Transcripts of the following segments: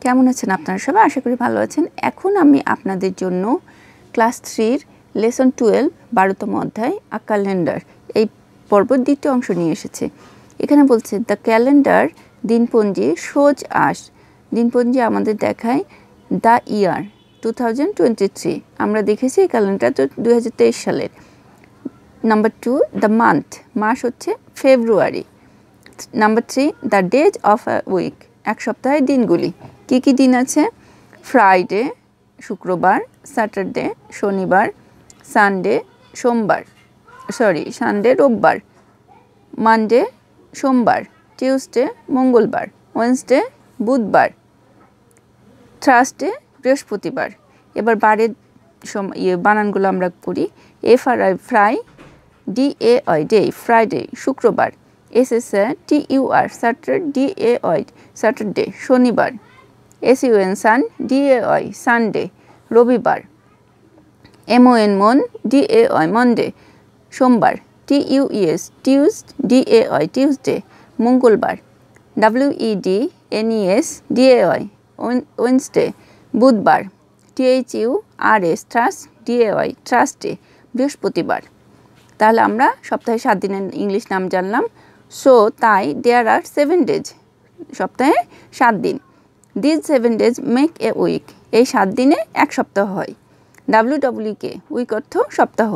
কেমন আছেন আপনারা সবাই? আশা করি ভালো আছেন। এখন আমি আপনাদের জন্য ক্লাস 3 লেসন 12 12তম অধ্যায় আ ক্যালেন্ডার এই পর্বের দ্বিতীয় অংশ নিয়ে এসেছে। এখানে বলছে দ্য ক্যালেন্ডার দিনপঞ্জি শোজ আস, দিনপঞ্জি আমাদের দেখায় দ্য ইয়ার 2023। আমরা দেখেছি এই ক্যালেন্ডার তো 2023 সালের। নাম্বার 2 দ্য মান্থ, মাস হচ্ছে ফেব্রুয়ারি। Number 3 the days of a week, এক সপ্তাহের দিনগুলি। কি কি দিন আছে? ফ্রাইডে শুক্রবার, স্যাটারডে শনিবার, সানডে রোববার, মানডে সোমবার, টিউসডে মঙ্গলবার, ওয়েডনেসডে বুধবার, থার্সডে বৃহস্পতিবার। এবার বারের বানানগুলো আমরা পড়ি। FRI fry, DAI day Friday শুক্রবার, SSTUR স্যাটারডে DAI স্যাটারডে শনিবার, SUN সান DAI সানডে রবিবার, MON মন DAI মনডে সোমবার, TUES টিউস DAI টিউসডে মঙ্গলবার, WEDNES DAI ওয়েডনেসডে বুধবার, THURS ট্রাস DAI ট্রাসডে বৃহস্পতিবার। তাহলে আমরা সপ্তাহে 7 দিনের ইংলিশ নাম জানলাম। সো তাই দেয়ার আর 7 ডেজ, সপ্তাহে 7 দিন। This 7 days make a week, এই 7 দিনে এক সপ্তাহ হয়। WWK উইক অর্থ সপ্তাহ।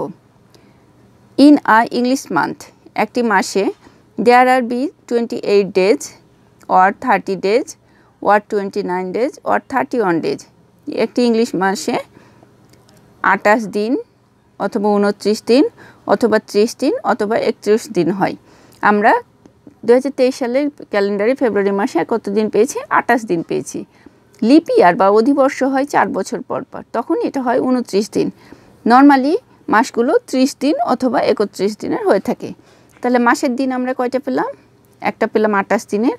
ইন আ ইংলিশ মান্থ, একটি মাসে there are be 28 days or 30 days or 29 days or 31 days. একটি ইংলিশ মাসে 28 দিন অথবা 29 দিন অথবা 30 দিন অথবা 31 দিন হয়। আমরা 2023 সালের ক্যালেন্ডারে ফেব্রুয়ারি মাসে কত দিন পেয়েছি? 28 দিন পেয়েছি। লিপ ইয়ার বা অধিবর্ষ হয় 4 বছর পর পর, তখন এটা হয় 29 দিন। নর্মালি মাসগুলো 30 দিন অথবা 31 দিনের হয়ে থাকে। তাহলে মাসের দিন আমরা কয়টা পেলাম? একটা পেলাম 28 দিনের,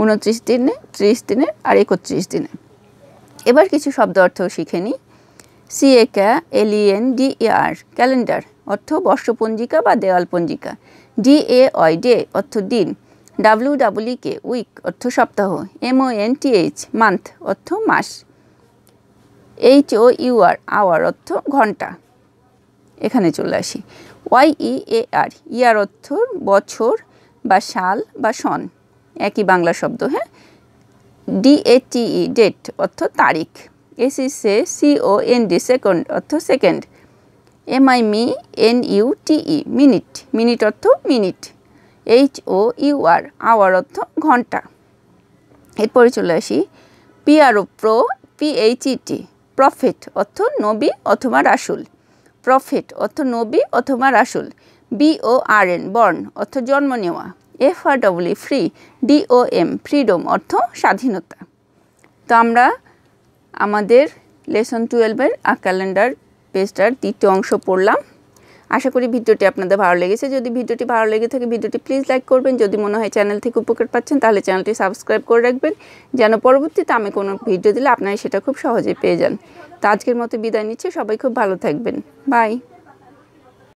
29 দিনে, 30 দিনের আর 31 দিনের। এবার কিছু শব্দ অর্থ শিখে নিই। CALENDAR ক্যালেন্ডার অর্থ বর্ষপঞ্জিকা বা দেওয়াল পঞ্জিকা। DAI ডে অর্থ দিন। WWK উইক অর্থ সপ্তাহ। MONTH মান্থ অর্থ মাস। HOUR আওয়ার অর্থ ঘন্টা। এখানে চলে আসি। YEAR ইয়ার অর্থ বছর বা সাল বা সন, একই বাংলা শব্দ। হ্যাঁ। DATE ডেট অর্থ তারিখ। SECOND সেকেন্ড অর্থ সেকেন্ড। MINUTE মিনিট, মিনিট অর্থ মিনিট। HOUR আওয়ার অর্থ ঘন্টা। এরপরে চলে আসি। PRO PHET প্রফেট অর্থ নবী অথবা রাসূল। প্রফেট অর্থ নবী অথবা রাসূল। BORN বর্ন অর্থ জন্ম নেওয়া। FRW ফ্রি, DOM ফ্রিডম অর্থ স্বাধীনতা। তো আমরা আমাদের লেসন 12-এর আ ক্যালেন্ডার পেজটার দ্বিতীয় অংশ পড়লাম। আশা করি ভিডিওটি আপনাদের ভালো লেগেছে। যদি ভিডিওটি ভালো লেগে থাকে ভিডিওটি প্লিজ লাইক করবেন। যদি মনে হয় চ্যানেল থেকে উপকার পাচ্ছেন তাহলে চ্যানেলটি সাবস্ক্রাইব করে রাখবেন, যেন পরবর্তীতে আমি কোনো ভিডিও দিলে আপনারা সেটা খুব সহজেই পেয়ে যান। তো আজকের মতো বিদায় নিচ্ছি। সবাই খুব ভালো থাকবেন। বাই।